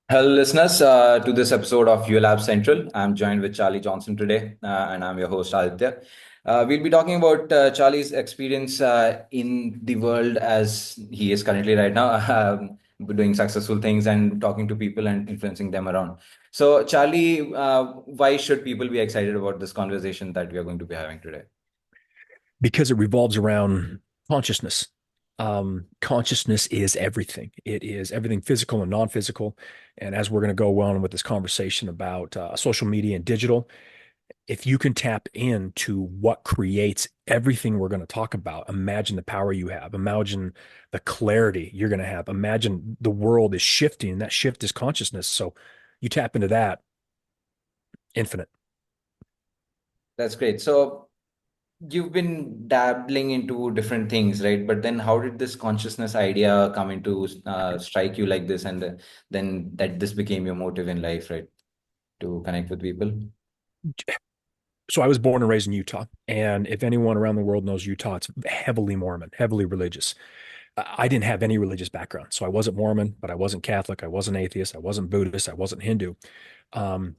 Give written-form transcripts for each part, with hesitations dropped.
Hello, listeners, to this episode of Yollab Central. I'm joined with Charley Johnson today, and I'm your host, Aditya. We'll be talking about Charlie's experience in the world as he is currently right now, doing successful things and talking to people and influencing them around. So, Charlie, why should people be excited about this conversation that we are going to be having today? Because it revolves around consciousness. Consciousness is everything. It is everything physical and non-physical. And as we're going to go on with this conversation about social media and digital, if you can tap into what creates everything we're going to talk about, imagine the power you have. Imagine the clarity you're going to have. Imagine the world is shifting, and that shift is consciousness. So you tap into that, infinite. That's great. So, you've been dabbling into different things, right? But then how did this consciousness idea come into strike you like this, and then that this became your motive in life, right? To connect with people. So I was born and raised in Utah. And if anyone around the world knows Utah, it's heavily Mormon, heavily religious. I didn't have any religious background. So I wasn't Mormon, but I wasn't Catholic. I wasn't atheist. I wasn't Buddhist. I wasn't Hindu. Um,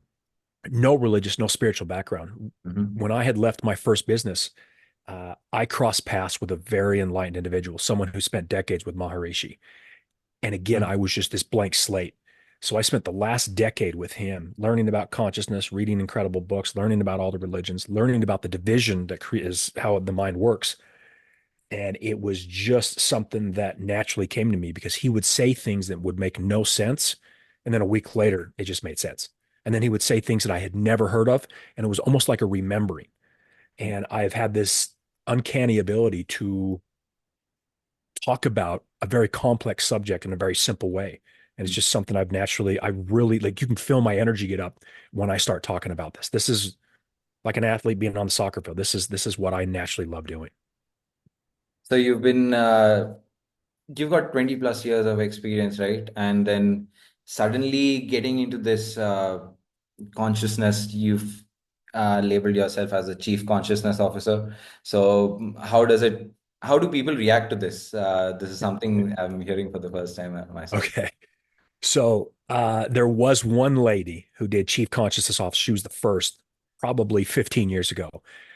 no religious, no spiritual background. Hmm. When I had left my first business, I crossed paths with a very enlightened individual, someone who spent decades with Maharishi. And again, I was just this blank slate. So I spent the last decade with him learning about consciousness, reading incredible books, learning about all the religions, learning about the division that is how the mind works. And it was just something that naturally came to me because he would say things that would make no sense. And then a week later, it just made sense. And then he would say things that I had never heard of. And it was almost like a remembering. And I've had this uncanny ability to talk about a very complex subject in a very simple way. And it's just something I really like. You can feel my energy get up when I start talking about this. This is like an athlete being on the soccer field. This is what I naturally love doing. So you've got 20 plus years of experience, right? And then suddenly getting into this consciousness, you've labeled yourself as a chief consciousness officer. So how do people react to this? This is something I'm hearing for the first time myself. Okay. So there was one lady who did chief consciousness officer. She was the first, probably 15 years ago.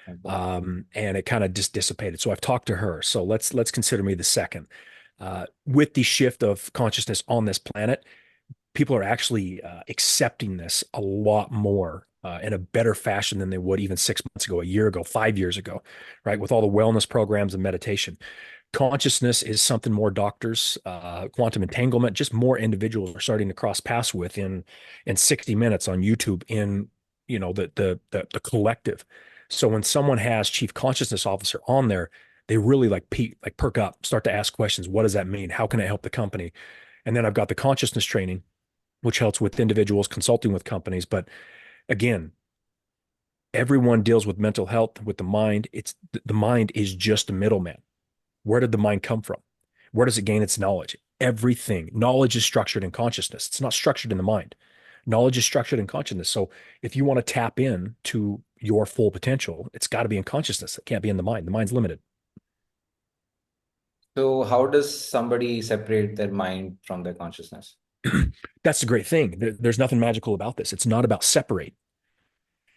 Okay. And it kind of just dissipated. So I've talked to her. So let's consider me the second. With the shift of consciousness on this planet, people are actually accepting this a lot more in a better fashion than they would even 6 months ago, a year ago, 5 years ago, right? With all the wellness programs and meditation. Consciousness is something more doctors, quantum entanglement, just more individuals are starting to cross paths with in 60 minutes on YouTube in the collective. So when someone has chief consciousness officer on there, they really like perk up, start to ask questions. What does that mean? How can it help the company? And then I've got the consciousness training, which helps with individuals consulting with companies. But again, everyone deals with mental health with the mind. It's the mind is just a middleman. Where did the mind come from? Where does it gain its knowledge? Everything. Knowledge is structured in consciousness. It's not structured in the mind. Knowledge is structured in consciousness. So if you want to tap in to your full potential, it's got to be in consciousness. It can't be in the mind. The mind's limited. So how does somebody separate their mind from their consciousness? That's the great thing. There's nothing magical about this. It's not about separate.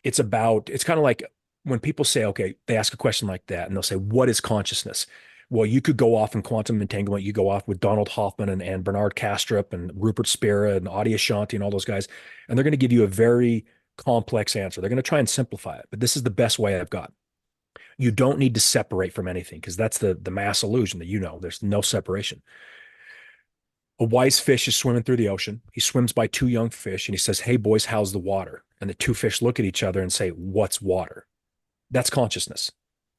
It's kind of like when people say, okay, they ask a question like that and they'll say, what is consciousness? Well, you could go off in quantum entanglement. You go off with Donald Hoffman and Bernard Kastrup and Rupert Spira and Adi Ashanti and all those guys, and they're going to give you a very complex answer. They're going to try and simplify it, but this is the best way I've got. You don't need to separate from anything because that's the mass illusion that there's no separation. A wise fish is swimming through the ocean. He swims by two young fish and he says, "Hey boys, how's the water?" And the two fish look at each other and say, "What's water?" That's consciousness.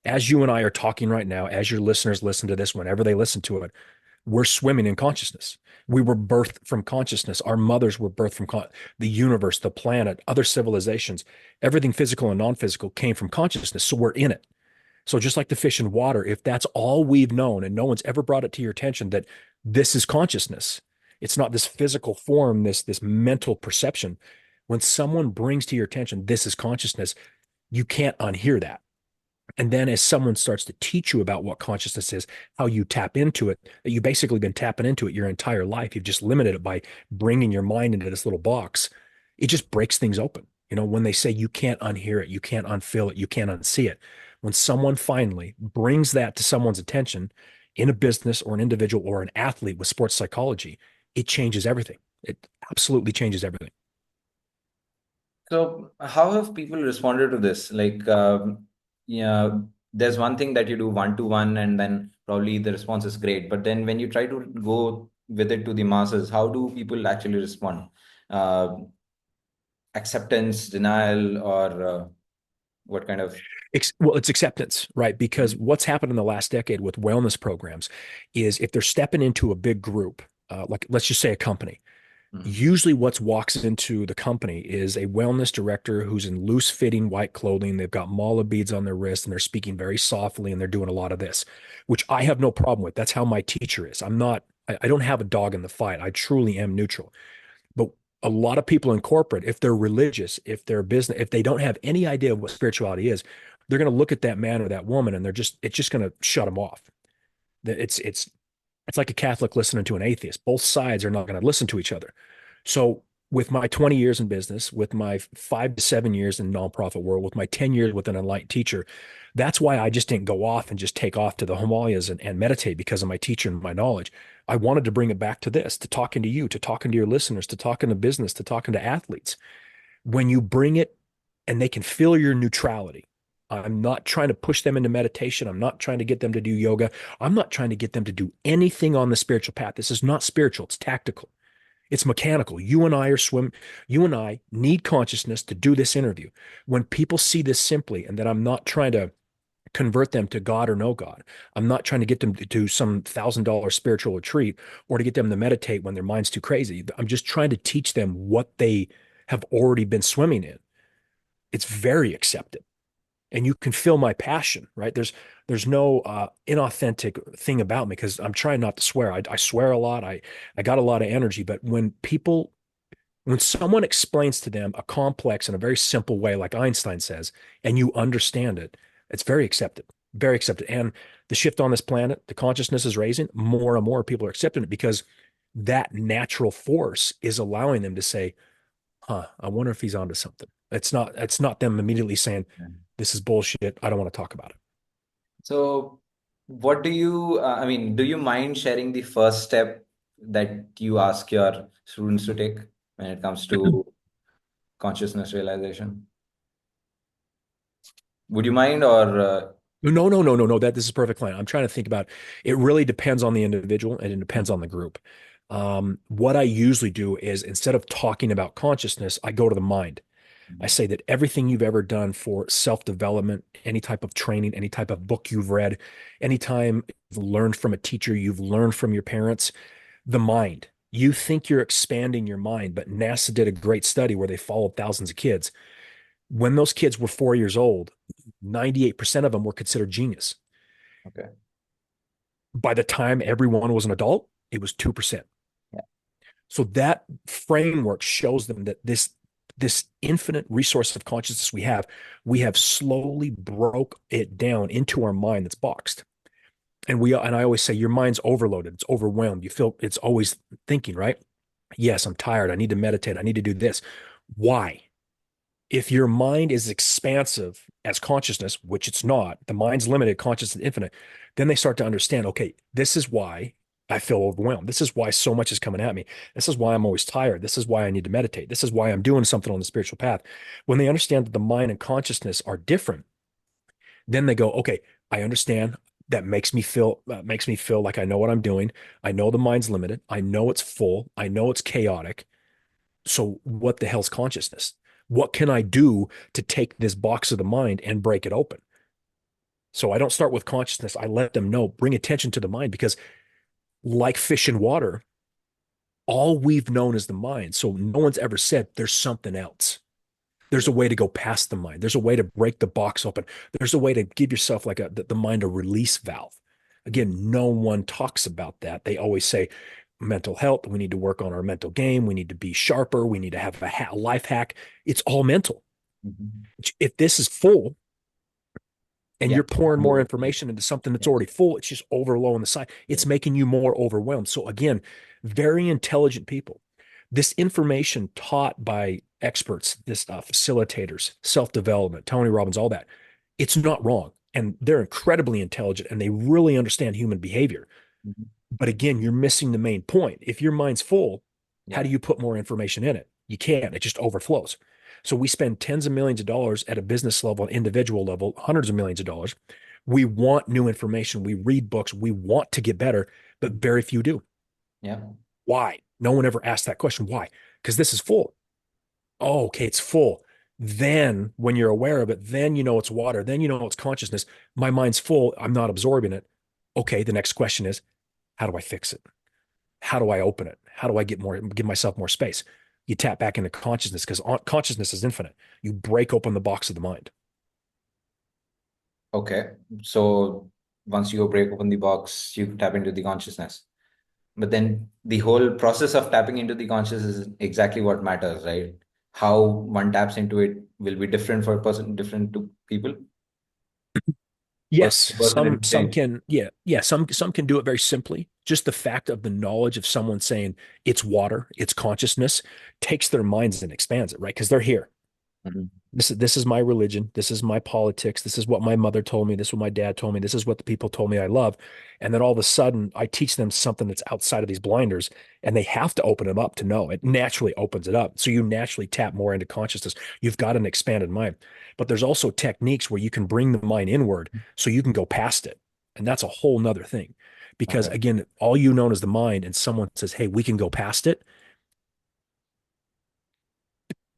As you and I are talking right now, as your listeners listen to this, whenever they listen to it, we're swimming in consciousness. We were birthed from consciousness. Our mothers were birthed from the universe, the planet, other civilizations. Everything physical and non physical came from consciousness. So we're in it. So just like the fish in water, if that's all we've known and no one's ever brought it to your attention that this is consciousness, it's not this physical form, this mental perception. When someone brings to your attention this is consciousness, you can't unhear that. And then as someone starts to teach you about what consciousness is, how you tap into it, that you've basically been tapping into it your entire life. You've just limited it by bringing your mind into this little box. It just breaks things open. When they say you can't unhear it, you can't unfeel it, you can't unsee it. When someone finally brings that to someone's attention in a business or an individual or an athlete with sports psychology, it changes everything. It absolutely changes everything. So, how have people responded to this? Like, yeah, there's one thing that you do one to one, and then probably the response is great. But then when you try to go with it to the masses, how do people actually respond? Uh, Acceptance, denial, or what kind of? Well, it's acceptance, right? Because Mhm. what's happened in the last decade with wellness programs is if they're stepping into a big group, like let's just say a company, Mhm. usually what walks into the company is a wellness director who's in loose fitting white clothing. They've got mala beads on their wrist and they're speaking very softly and they're doing a lot of this, which I have no problem with. That's how my teacher is. I don't have a dog in the fight. I truly am neutral. But a lot of people in corporate, if they're religious, if they're business, if they don't have any idea of what spirituality is, they're going to look at that man or that woman and it's just going to shut them off. It's like a Catholic listening to an atheist. Both sides are not going to listen to each other. So with my 20 years in business, with my 5 to 7 years in nonprofit world, with my 10 years with an enlightened teacher, that's why I just didn't go off and just take off to the Himalayas and meditate because of my teacher and my knowledge. I wanted to bring it back to this, to talking to you, to talking to your listeners, to talking to business, to talking to athletes. When you bring it and they can feel your neutrality. I'm not trying to push them into meditation. I'm not trying to get them to do yoga. I'm not trying to get them to do anything on the spiritual path. This is not spiritual, it's tactical. It's mechanical. You and I are swim. You and I need consciousness to do this interview. When people see this simply, and that I'm not trying to convert them to God or no God, I'm not trying to get them to do some $1,000 spiritual retreat or to get them to meditate when their mind's too crazy. I'm just trying to teach them what they have already been swimming in. It's very accepted and you can feel my passion, right? There's no inauthentic thing about me because I'm trying not to swear. I swear a lot. I got a lot of energy, but when someone explains to them a complex in a very simple way, like Einstein says, and you understand it, it's very accepted, very accepted. And the shift on this planet, the consciousness is raising. More and more people are accepting it because that natural force is allowing them to say, "Huh, I wonder if he's onto something." It's not them immediately saying, "This is bullshit. I don't want to talk about it." So, what do you, I mean, do you mind sharing the first step that you ask your students to take when it comes to consciousness realization? Would you mind, or No, no, no, no, no. This is perfect plan. I'm trying to think about it. Really depends on the individual and it depends on the group. What I usually do is instead of talking about consciousness, I go to the mind. I say that everything you've ever done for self-development, any type of training, any type of book you've read, anytime you've learned from a teacher, you've learned from your parents, the mind. You think you're expanding your mind, but NASA did a great study where they followed thousands of kids. When those kids were 4 years old, 98% of them were considered genius. okay, By the time everyone was an adult, it was 2%. yeah. So that framework shows them that this infinite resource of consciousness we have slowly broke it down into our mind that's boxed. And I always say your mind's overloaded, it's overwhelmed. You feel it's always thinking, right? Yes, I'm tired. I need to meditate. I need to do this. Why? If your mind is expansive as consciousness, which it's not, the mind's limited, conscious and infinite, then they start to understand, okay, this is why I feel overwhelmed. This is why so much is coming at me. This is why I'm always tired. This is why I need to meditate. This is why I'm doing something on the spiritual path. When they understand that the mind and consciousness are different, then they go, okay, I understand. That makes me feel like I know what I'm doing. I know the mind's limited. I know it's full. I know it's chaotic. So what the hell's consciousness? What can I do to take this box of the mind and break it open? So I don't start with consciousness. I let them know, bring attention to the mind because like fish in water, all we've known is the mind. So no one's ever said there's something else. There's a way to go past the mind. There's a way to break the box open. There's a way to give yourself like the mind a release valve. Again, no one talks about that. They always say mental health. We need to work on our mental game. We need to be sharper. We need to have a life hack. It's all mental. Mhm. If this is full, And Yeah. you're pouring more information into something that's already full. It's just over low on the side. It's making you more overwhelmed. So again, very intelligent people. This information taught by experts, this facilitators, self-development, Tony Robbins, all that, it's not wrong. And they're incredibly intelligent and they really understand human behavior. Mhm. But again, you're missing the main point. If your mind's full, how Yeah. do you put more information in it? You can't. It just overflows. So we spend tens of millions of dollars at a business level, an individual level, hundreds of millions of dollars. We want new information. We read books. We want to get better, but Mhm. very few do. Yeah. Why? No one ever asked that question. Why? Because this is full. Oh, okay, it's full. Then when you're aware of it, then you know it's water. Then you know it's consciousness. My mind's full. I'm not absorbing it. Okay, the next question is, how do I fix it? How do I open it? How do I give myself more space? You tap back into consciousness because consciousness is infinite. You break open the box of the mind. Okay. So once you break open the box, you tap into the consciousness. But then the whole process of tapping into the consciousness is exactly what matters, right? How one taps into it will be different for a person, different to people. Yes, Person is the some same. can, yeah, some can do it very simply. Just the fact of the knowledge of someone saying it's water, it's consciousness, takes their minds and expands it, right? Because they're here. Mhm. This is my religion. This is my politics. This is what my mother told me. This is what my dad told me. This is what the people told me I love. And then all of a sudden, I teach them something that's outside of these blinders, and they have to open them up to know. It naturally opens it up. So you naturally tap more into consciousness. You've got an expanded mind. But there's also techniques where you can bring the mind inward so you can go past it. And that's a whole nother thing. Because Okay. again, all you know is the mind, and someone says, hey, we can go past it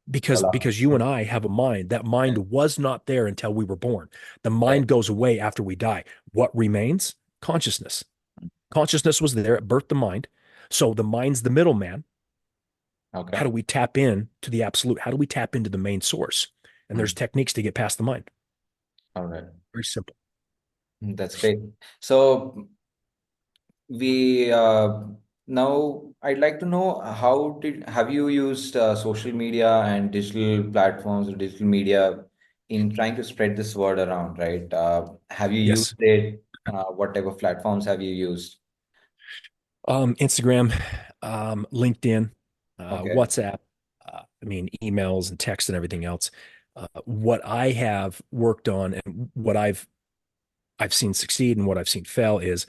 because Voila. because you and I have a mind. That Yeah. mind was not there until we were born. The Right. mind goes away after we die. What remains? Consciousness. Consciousness was there, it birthed the mind. So the mind's the middleman. How Okay. do we tap in to the absolute? How do we tap into the main source? And there's Mm. techniques to get past the mind. All right. Very simple. That's great. So we now I'd like to know how did have you used social media and digital platforms or digital media in trying to spread this word around, right? Have you used Yes. it? What type of platforms have you used? Instagram, LinkedIn, Okay. WhatsApp, emails and text and everything else. What I have worked on and what I've seen succeed and what I've seen fail is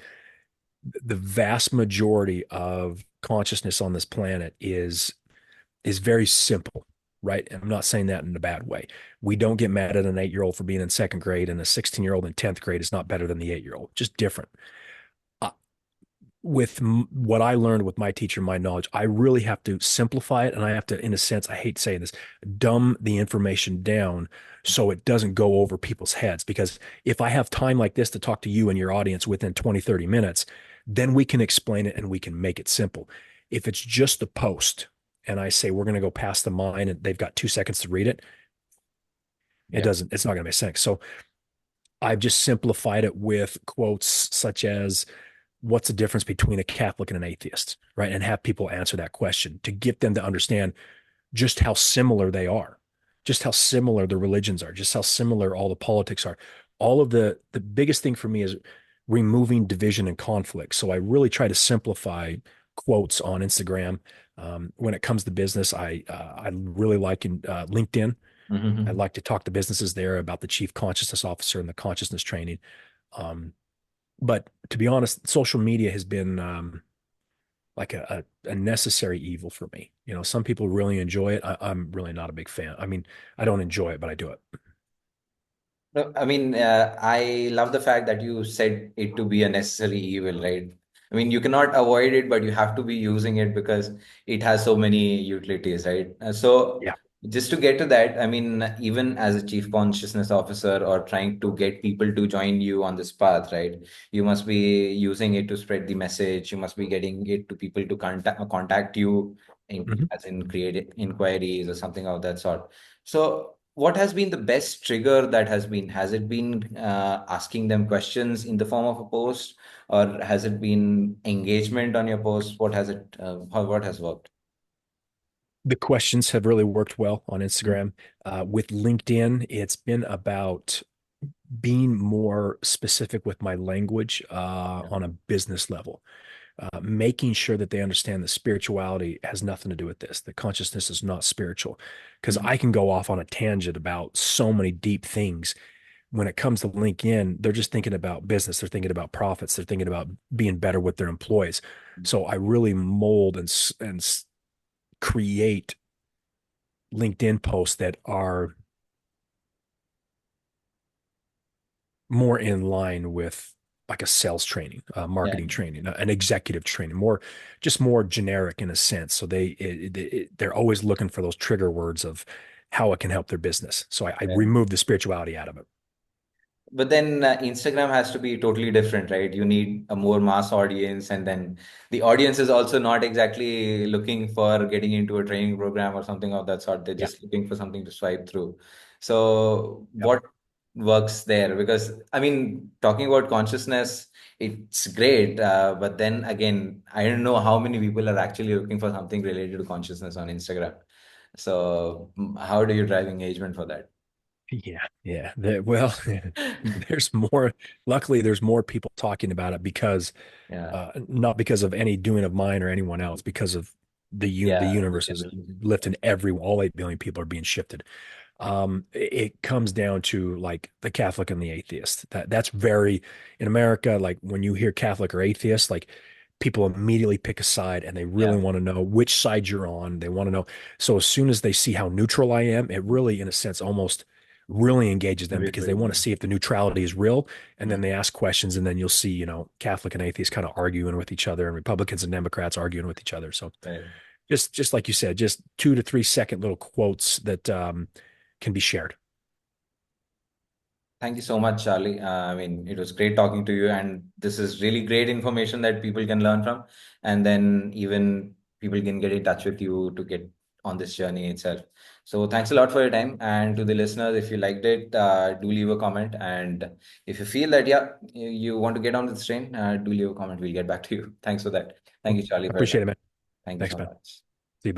the vast majority of consciousness on this planet is very simple, right? And I'm not saying that in a bad way. We don't get mad at an 8-year-old for being in second grade, and a 16-year-old in 10th grade is not better than the 8-year-old, just different. Uh, with what I learned with my teacher, my knowledge, I really have to simplify it. And I have to, in a sense, I hate saying this, dumb the information down so it doesn't go over people's heads. Because if I have time like this to talk to you and your audience within 20, 30 minutes, then we can explain it and we can make it simple. If it's just the post and I say we're going to go past the mine and they've got 2 seconds to read it, Yeah. it's not going to make sense. So I've just simplified it with quotes such as, what's the difference between a Catholic and an atheist, right? And have people answer that question to get them to understand just how similar they are, just how similar the religions are, just how similar all the politics are. All of the biggest thing for me is removing division and conflict. So I really try to simplify quotes on Instagram. When it comes to business, I really like in LinkedIn. I Mhm. like to talk to businesses there about the chief consciousness officer and the consciousness training. Um, but to be honest, social media has been like a necessary evil for me. Some people really enjoy it. I'm really not a big fan. I mean, I don't enjoy it, but I do it. No, I mean, I love the fact that you said it to be a necessary evil, right? I mean, you cannot avoid it, but you have to be using it because it has so many utilities, right? So, Yeah. just to get to that, I mean, even as a chief consciousness officer or trying to get people to join you on this path, right? You must be using it to spread the message. You must be getting it to people to contact you Mhm. as in create inquiries or something of that sort. So, what has been the best trigger that has it been asking them questions in the form of a post, or has it been engagement on your post? What has it, what has worked? The questions have really worked well on Mm. Instagram. With LinkedIn, it's been about being more specific with my language Yeah. on a business level, making sure that they understand that spirituality has nothing to do with this, that consciousness is not spiritual. Because Mhm. I can go off on a tangent about so many deep things. When it comes to LinkedIn, they're just thinking about business. They're thinking about profits. They're thinking about being better with their employees. So I really mold and create LinkedIn posts that are more in line with like a sales training, Yeah. marketing training, an executive training, more just more generic in a sense. So they're always looking for those trigger words of how it can help their business. So I Yeah. remove the spirituality out of it. But then Instagram has to be totally different, right? You need a more mass audience, and then the audience is also not exactly looking for getting into a training program or something of that sort. They're Yeah. just looking for something to swipe through. So, Yep. what works there? Because, I mean, talking about consciousness, it's great. But then again, I don't know how many people are actually looking for something related to consciousness on Instagram. So, how do you drive engagement for that? Yeah. Yeah. Well, there's more. Luckily, there's more people talking about it because Yeah. not because of any doing of mine or anyone else, because of the Yeah. universe is lifting all 8 billion people are being shifted. It comes down to like the Catholic and the atheist. That's very in America. Like when you hear Catholic or atheist, like people immediately pick a side and they really Yeah. want to know which side you're on. They want to know. So as soon as they see how neutral I am, it really, in a sense, almost really engages them because they Everybody. want to see if the neutrality is real. And Mm. then they ask questions, and then you'll see, Catholic and atheists kind of arguing with each other, and Republicans and Democrats arguing with each other. So Right. just like you said, just 2 to 3 second little quotes that can be shared. Thank you so much, Charlie. I mean, it was great talking to you, and this is really great information that people can learn from. And then even people can get in touch with you to get on this journey itself. So thanks a lot for your time. And to the listeners, if you liked it, do leave a comment. And if you feel that, yeah, you want to get on this train, do leave a comment. We'll get back to you. Thanks for that. Thank you, Charlie, for your Appreciate time. it, man. Thank you Thanks, so man. much.